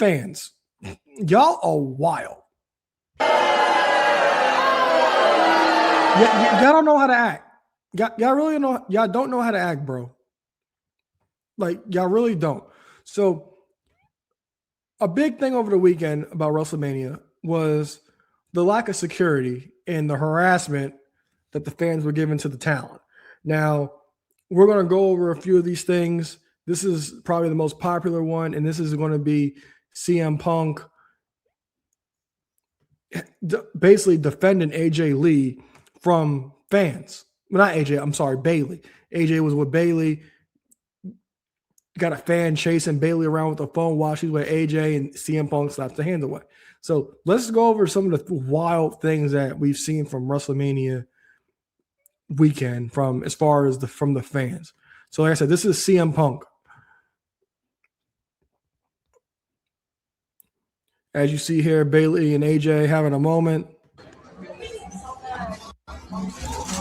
fans, y'all are wild. Y'all don't know how to act. Y'all really know. Y'all don't know how to act, bro. Like, y'all really don't. So a big thing over the weekend about WrestleMania was the lack of security and the harassment that the fans were giving to the talent. Now, we're going to go over a few of these things. This is probably the most popular one, and this is going to be CM Punk basically defending AJ Lee from fans. Well, not AJ, I'm sorry, Bailey. AJ was with Bailey. Got a fan chasing Bailey around with the phone while she's with AJ, and CM Punk slaps the hand away. So let's go over some of the wild things that we've seen from WrestleMania weekend from as far as from the fans. So like I said, this is CM Punk. As you see here, Bailey and AJ having a moment.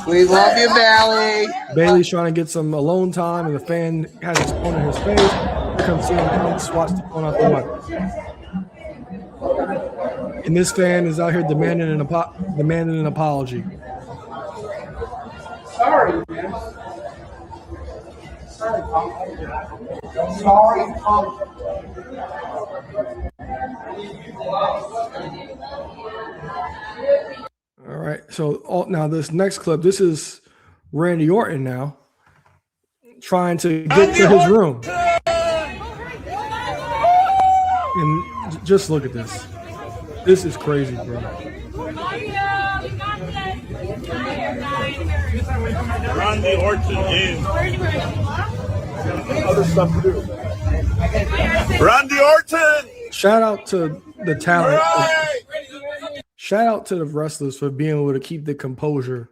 We love you, Bailey. Bailey's trying to get some alone time, and the fan has his phone in his face. Here comes CM Punk, swats the phone out the way. And this fan is out here demanding an apology. Sorry, man. Sorry, Punk. Sorry, Punk. All right. So now this next clip, this is Randy Orton now trying to get to his room. And just look at this. This is crazy, bro. Randy Orton is. Other stuff to do. Randy Orton. Shout out to the talent. Right. Shout out to the wrestlers for being able to keep the composure,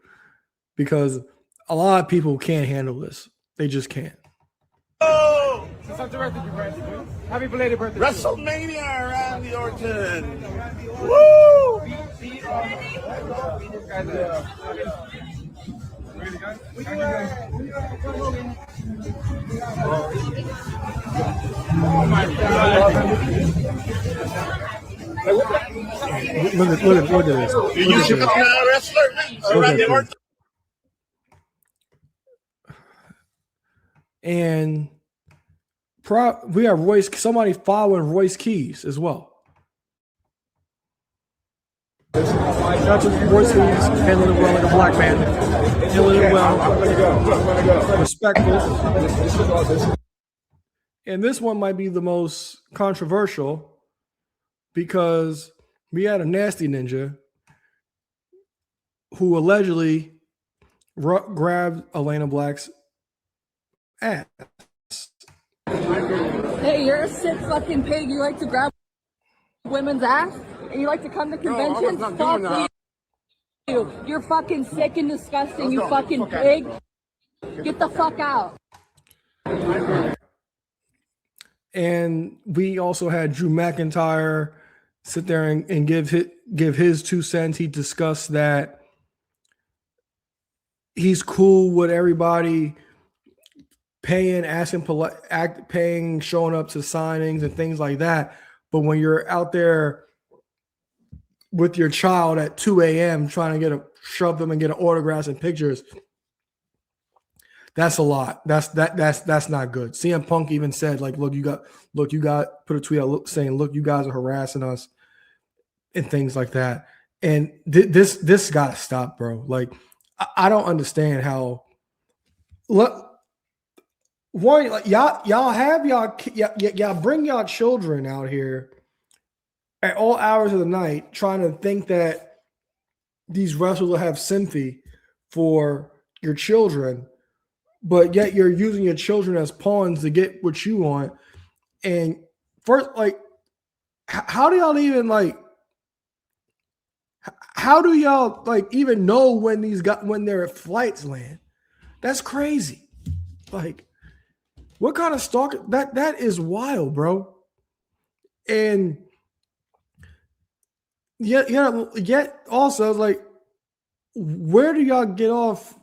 because a lot of people can't handle this. They just can't. Oh! Happy belated birthday. WrestleMania, Randy Orton. Woo! Oh my God. Look at this. You should become a wrestler. Randy Orton. And we have Royce, somebody following Royce Keys as well. Not just Royce Keys handling it well like a black man. Handling it well. Respectful. And this one might be the most controversial because we had a nasty ninja who allegedly grabbed Elena Black's ass. Hey, you're a sick fucking pig. You like to grab women's ass? And you like to come to conventions? Fuck you. You're fucking sick and disgusting, you fucking pig. Get the fuck out. And we also had Drew McIntyre sit there and give his 2 cents. He discussed that he's cool with everybody paying, showing up to signings and things like that. But when you're out there with your child at 2 a.m. trying to shove them and get autographs and pictures, that's a lot. That's not good. CM Punk even said, like, look, you got put a tweet out saying, look, you guys are harassing us and things like that. And this got to stop, bro. Like, I don't understand how. Look, one, like, y'all bring y'all children out here at all hours of the night trying to think that these wrestlers will have sympathy for your children, but yet you're using your children as pawns to get what you want. And first, like, how do y'all even even know when their flights land? That's crazy. Like, what kind of stalker? That is wild, bro. And yet also, like, where do y'all get off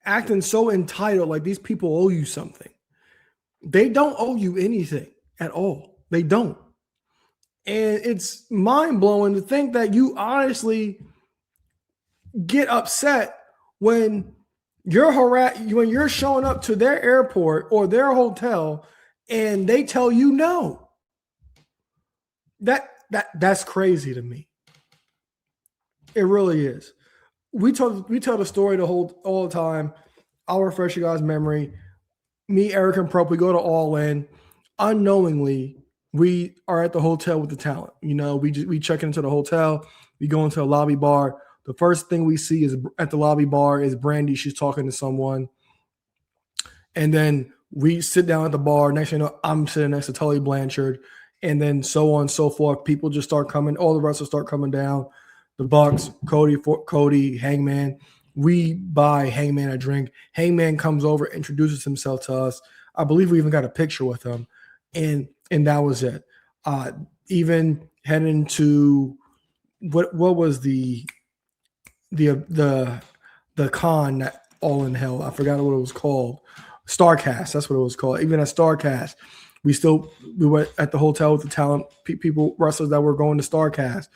acting so entitled? Like, these people owe you something. They don't owe you anything at all. They don't. And it's mind-blowing to think that you honestly get upset when when you're showing up to their airport or their hotel and they tell you no. That's crazy to me. It really is. We tell the story all the time. I'll refresh you guys' memory. Me, Eric, and Prop, we go to All In. Unknowingly, we are at the hotel with the talent. We check into the hotel. We go into a lobby bar. The first thing we see is at the lobby bar is Brandy. She's talking to someone. And then we sit down at the bar. Next thing you know, I'm sitting next to Tully Blanchard. And then so on and so forth. People just start coming. All the wrestlers start coming down. The Bucks, Cody, Hangman. We buy Hangman a drink. Hangman comes over, introduces himself to us. I believe we even got a picture with him. And that was it. Even heading to what was the con that All in Hell. I forgot what it was called. Starcast. That's what it was called. Even at Starcast, we were at the hotel with the talent people, wrestlers that were going to Starcast.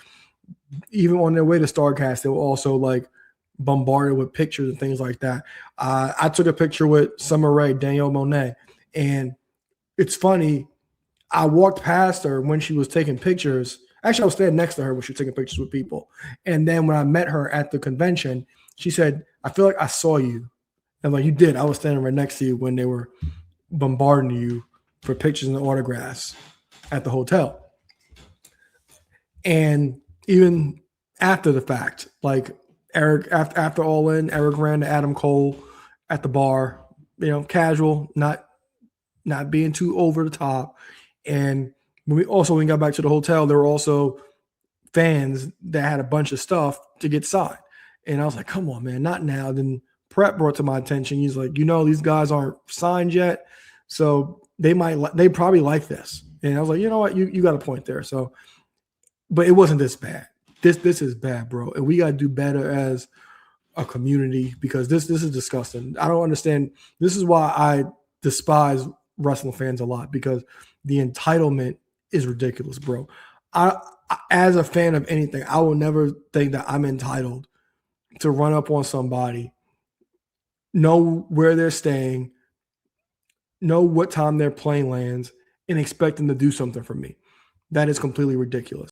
Even on their way to Starcast, they were also like bombarded with pictures and things like that. I took a picture with Summer Rae, Danielle Monet, and it's funny. I walked past her when she was taking pictures. Actually, I was standing next to her when she was taking pictures with people. And then when I met her at the convention, she said, "I feel like I saw you." I'm like, "You did. I was standing right next to you when they were bombarding you for pictures and autographs at the hotel." And even after the fact, like Eric, after All In, Eric ran to Adam Cole at the bar, casual, not being too over the top. And when we got back to the hotel, there were also fans that had a bunch of stuff to get signed. And I was like, come on, man, not now. Then Prep brought to my attention. He's like, these guys aren't signed yet. So they probably like this. And I was like, you know what? You got a point there. So, but it wasn't this bad. This is bad, bro. And we got to do better as a community because this is disgusting. I don't understand. This is why I despise wrestling fans a lot because the entitlement is ridiculous, bro. I as a fan of anything, I will never think that I'm entitled to run up on somebody, know where they're staying, know what time their plane lands, and expect them to do something for me. That is completely ridiculous.